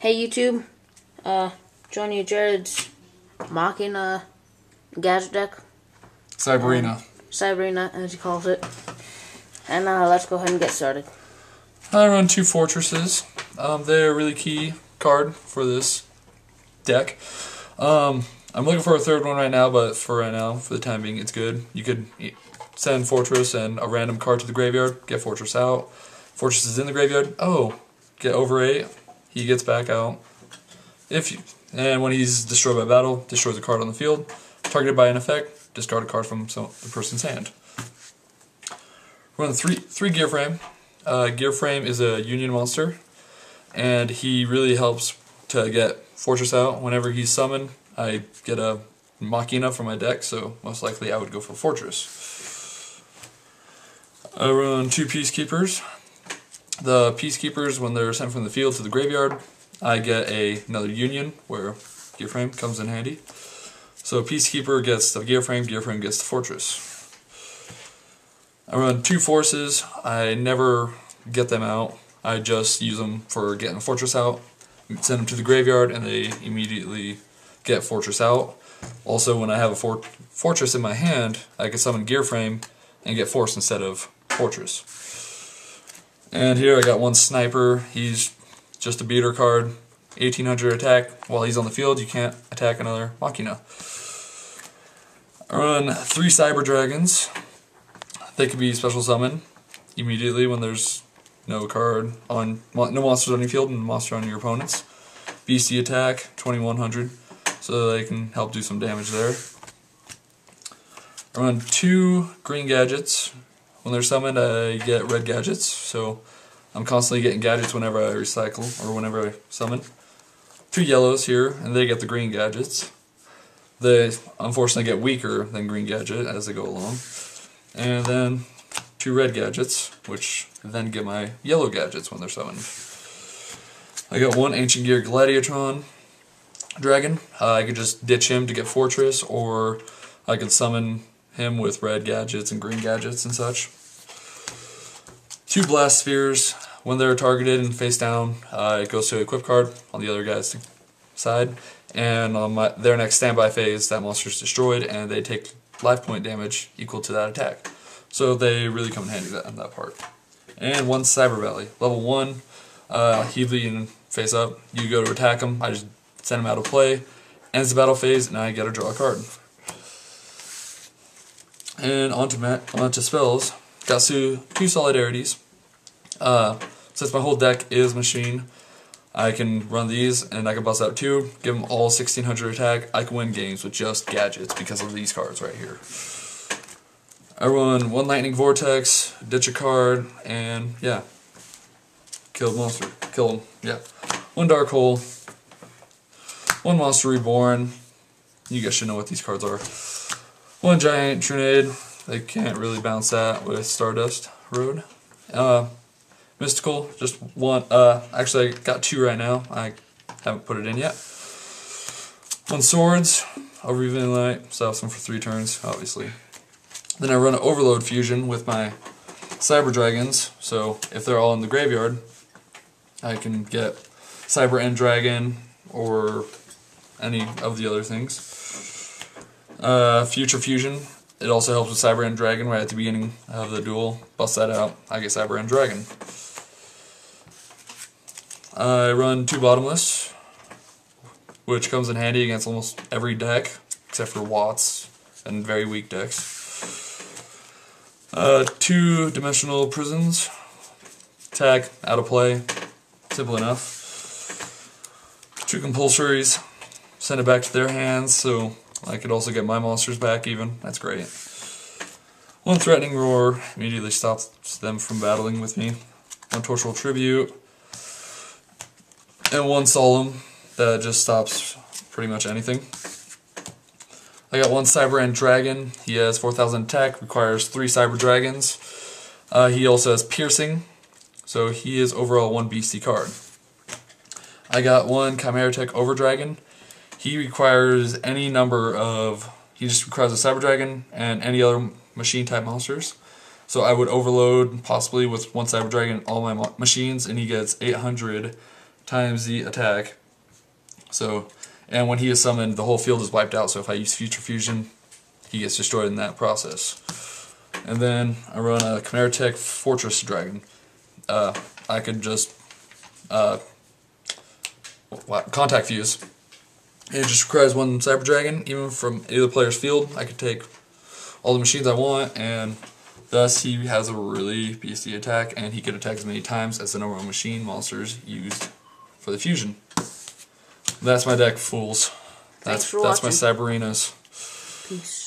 Hey YouTube, showing you Jared's Machina Gadget deck. Cyberina, as he calls it. And let's go ahead and get started. I run 2 fortresses. They're a really key card for this deck. I'm looking for a third one right now, but for right now, for the time being, it's good. You could send fortress and a random card to the graveyard, get fortress out. Fortress is in the graveyard. Oh, get over 8. He gets back out. And when he's destroyed by battle, destroys a card on the field. Targeted by an effect, discard a card from the person's hand. Run 3 Gear Frame. Gear Frame is a union monster, and he really helps to get fortress out. Whenever he's summoned, I get a Machina from my deck, so most likely I would go for fortress. I run 2 Peacekeepers. The Peacekeepers, when they're sent from the field to the graveyard, I get another union where Gear Frame comes in handy. So Peacekeeper gets the Gear Frame gets the fortress. I run 2 forces. I never get them out. I just use them for getting the fortress out. Send them to the graveyard and they immediately get fortress out. Also, when I have a fortress in my hand, I can summon Gear Frame and get force instead of fortress. And here I got 1 Sniper. He's just a beater card. 1800 attack. While he's on the field, you can't attack another Machina. I run 3 Cyber Dragons. They can be special summon immediately when there's no monsters on your field and monster on your opponents. BC attack, 2100, so they can help do some damage there. I run 2 Green Gadgets. When they're summoned, I get red gadgets, so I'm constantly getting gadgets whenever I recycle or whenever I summon. 2 yellows here, and they get the green gadgets. They unfortunately get weaker than green gadget as they go along. And then 2 red gadgets, which then get my yellow gadgets when they're summoned. I got 1 Ancient Gear Gladiatron Dragon. I could just ditch him to get Fortress, or I could summon him with red gadgets and green gadgets and such. 2 Blast Spheres. When they're targeted and face down, it goes to a equip card on the other guy's side. And on their next standby phase, that monster is destroyed and they take life point damage equal to that attack. So they really come in handy on that part. And 1 Cyber Valley. Level 1, Heavely and face up. You go to attack him, I just send him out of play. Ends the battle phase, and I get to draw a card. And onto spells. Got 2 Solidarities. Since my whole deck is machine, I can run these and I can bust out 2, give them all 1600 attack. I can win games with just gadgets because of these cards right here. I run 1 Lightning Vortex, ditch a card, and yeah, kill the monster. Kill him, yeah. 1 Dark Hole, 1 Monster Reborn. You guys should know what these cards are. 1 Giant Trinade. They can't really bounce that with Stardust Road. Mystical, just 1. Actually, I got 2 right now. I haven't put it in yet. 1 Swords, Overevening Light, stops them for 3 turns, obviously. Then I run an Overload Fusion with my Cyber Dragons, so if they're all in the graveyard, I can get Cyber End Dragon or any of the other things. Future Fusion, it also helps with Cyber End Dragon right at the beginning of the duel. Bust that out, I get Cyber End Dragon. I run 2 Bottomless, which comes in handy against almost every deck, except for Watts and very weak decks. 2 Dimensional Prisons. Attack, out of play. Simple enough. 2 Compulsories. Send it back to their hands, so I could also get my monsters back even. That's great. 1 Threatening Roar. Immediately stops them from battling with me. 1 Tortural Tribute. And 1 Solemn. That just stops pretty much anything. I got 1 Cyber End Dragon. He has 4000 attack, requires 3 Cyber Dragons. He also has Piercing, so he is overall 1 beastie card. I got 1 Chimera Tech Overdragon. He requires any number of... He just requires a Cyber Dragon and any other machine type monsters. So I would overload possibly with 1 Cyber Dragon all my machines, and he gets 800 times the attack. So, and when he is summoned, the whole field is wiped out. So if I use Future Fusion, he gets destroyed in that process. And then I run a Chimera Tech Fortress Dragon. I could just Contact Fuse. It just requires one Cyber Dragon, even from either player's field. I could take all the machines I want, and thus he has a really beastly attack, and he can attack as many times as the number of machine monsters used for the fusion. That's my deck, fools. That's my Cyberinas. Peace.